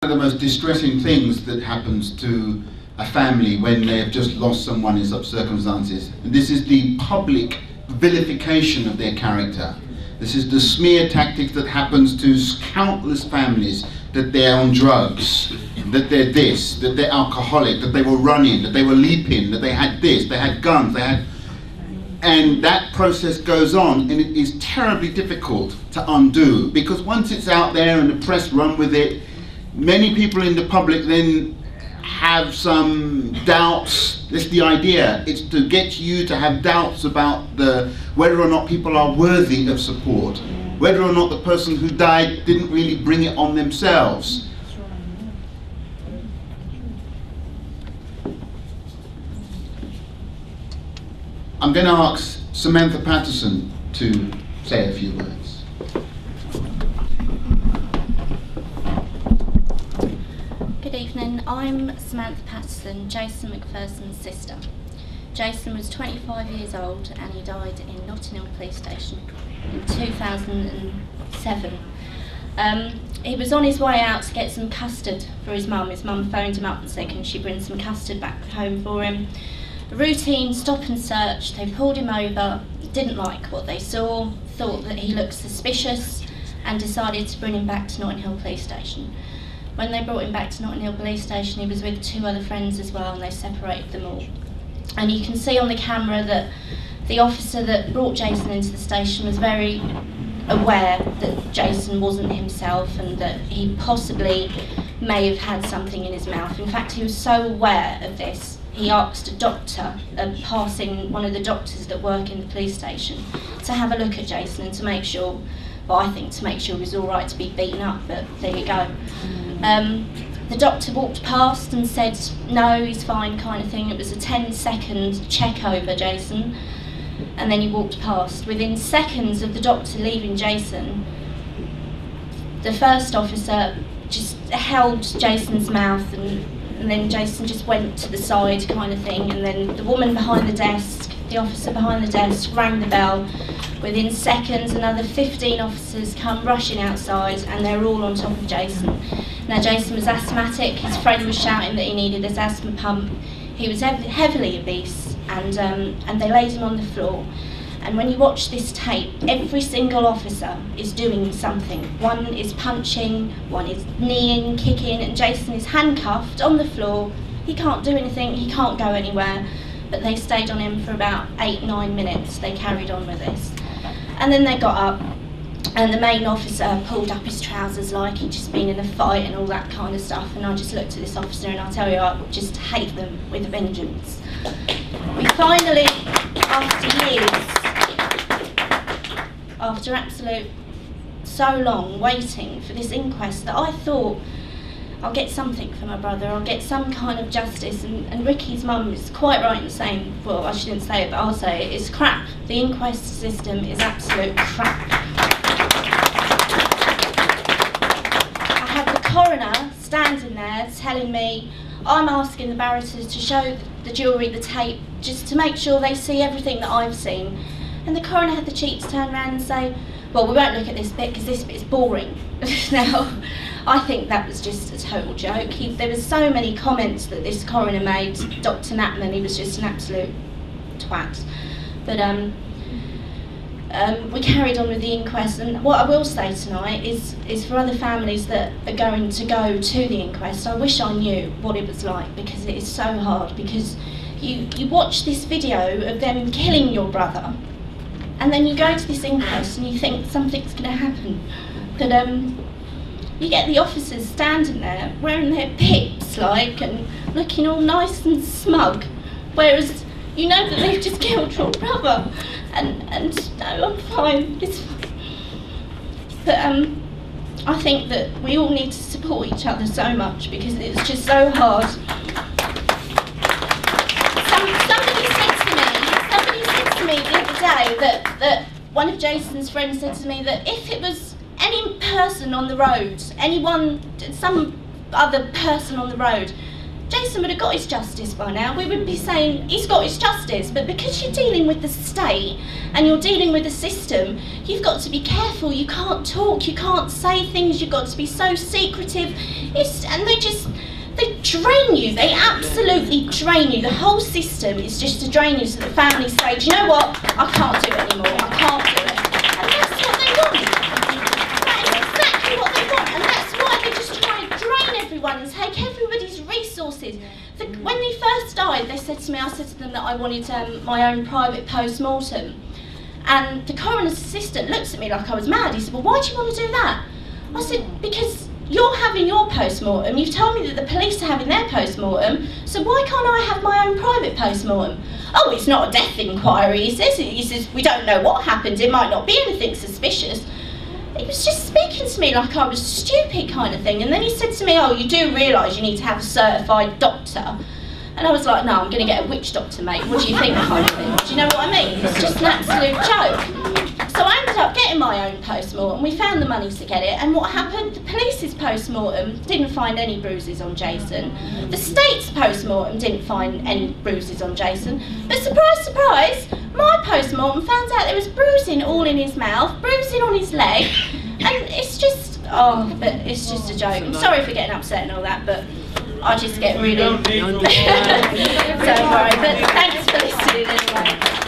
of the most distressing things that happens to a family when they have just lost someone in such circumstances. And this is the public vilification of their character. This is the smear tactic that happens to countless families, that they're on drugs, that they're this, that they're alcoholic, that they were running, that they were leaping, that they had this, they had guns, they had... And that process goes on, and it is terribly difficult to undo, because once it's out there and the press run with it, many people in the public then have some doubts. That's the idea. It's to get you to have doubts about whether or not people are worthy of support, whether or not the person who died didn't really bring it on themselves. I'm going to ask Samantha Paterson to say a few words. Good evening, I'm Samantha Paterson, Jason McPherson's sister. Jason was 25 years old and he died in Notting Hill Police Station in 2007. He was on his way out to get some custard for his mum. His mum phoned him up and said, can she bring some custard back home for him? A routine stop and search, they pulled him over, didn't like what they saw, thought that he looked suspicious and decided to bring him back to Notting Hill Police Station. When they brought him back to Notting Hill Police Station, he was with 2 other friends as well, and they separated them all. And you can see on the camera that the officer that brought Jason into the station was very aware that Jason wasn't himself and that he possibly may have had something in his mouth. In fact, he was so aware of this, he asked a doctor, one of the doctors that work in the police station, to have a look at Jason and to make sure, well, I think to make sure he was all right to be beaten up, but there you go. The doctor walked past and said, no, he's fine, kind of thing. It was a 10-second check over Jason, and then he walked past. Within seconds of the doctor leaving Jason, the first officer just held Jason's mouth, and then Jason just went to the side, kind of thing, and then the woman behind the desk, the officer behind the desk, rang the bell. Within seconds, another 15 officers come rushing outside, and they're all on top of Jason. Now, Jason was asthmatic. His friend was shouting that he needed his asthma pump. He was heavily obese, and they laid him on the floor. And when you watch this tape, every single officer is doing something. One is punching, one is kneeing, kicking, and Jason is handcuffed on the floor. He can't do anything, he can't go anywhere. But they stayed on him for about 8-9 minutes. They carried on with this. And then they got up, and the main officer pulled up his trousers like he'd just been in a fight and all that kind of stuff. And I just looked at this officer, and I tell you, I just hate them with a vengeance. We finally, after years, after absolute so long waiting for this inquest, that I thought I'll get something for my brother, I'll get some kind of justice, and Ricky's mum is quite right in saying, well, I shouldn't say it, but I'll say it, it's crap. The inquest system is absolute crap. I had the coroner standing there telling me, I'm asking the barristers to show the jury the tape just to make sure they see everything that I've seen. And the coroner had the cheek to turn around and say, well, we won't look at this bit because this bit is boring. Now, I think that was just a total joke. There was so many comments that this coroner made, Dr. Natman, he was just an absolute twat. But we carried on with the inquest, and what I will say tonight is for other families that are going to go to the inquest, I wish I knew what it was like, because it is so hard, because you watch this video of them killing your brother, and then you go to this inquest and you think something's going to happen. But you get the officers standing there wearing their pips, like, and looking all nice and smug, whereas you know that they've just killed your brother. And no, I'm fine, it's fine. But I think that we all need to support each other so much, because it's just so hard. Somebody said to me the other day that one of Jason's friends said to me that if it was any person on the road, some other person on the road, Jason would have got his justice by now. We would be saying he's got his justice, but because you're dealing with the state and you're dealing with the system, you've got to be careful. You can't talk, you can't say things, you've got to be so secretive. And they drain you, they absolutely drain you. The whole system is just to drain you so the families say, do you know what, I can't do it anymore, I can't do it. And that's what they want. That is exactly what they want, and that's why they just try and drain everyone and take everybody's resources. When he first died, they said to me, I said to them that I wanted my own private post-mortem. And the coroner's assistant looked at me like I was mad. He said, well, why do you want to do that? I said, because you're having your post-mortem, you've told me that the police are having their post-mortem, so why can't I have my own private post-mortem? Oh, it's not a death inquiry, he says. He says, we don't know what happened, it might not be anything suspicious. He was just speaking to me like I was stupid kind of thing, and then he said to me, oh, you do realise you need to have a certified doctor? And I was like, no, I'm going to get a witch doctor, mate, what do you think kind of thing? Do you know what I mean? It's just an absolute joke. So I ended up getting my own post-mortem. We found the money to get it, and what happened? The police's post-mortem didn't find any bruises on Jason. The state's post-mortem didn't find any bruises on Jason. But surprise, surprise, my post-mortem found out there was bruising all in his mouth, bruising on his leg, and it's just, oh, but it's just a joke. I'm sorry for getting upset and all that, but I just get really... Don't worry, but thanks for listening anyway.